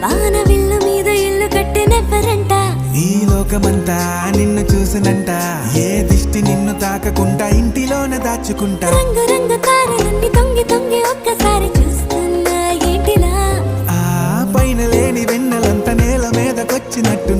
వాన విల్లు మీద ఇల్లు కట్టెనెవ్వరంట ఈ లోకమంతా నిన్ను చూసినంట ఏ దిష్టి నిన్ను తాకకుండా ఇంటిలోనే దాచుకుంటా రంగు రంగు తారలన్నీ తొంగి తొంగి ఒక్కసారి చూస్తున్నా ఏంటిలా ఆ పైన లేని వెన్నెలంత నేల మీదకొచ్చినట్టు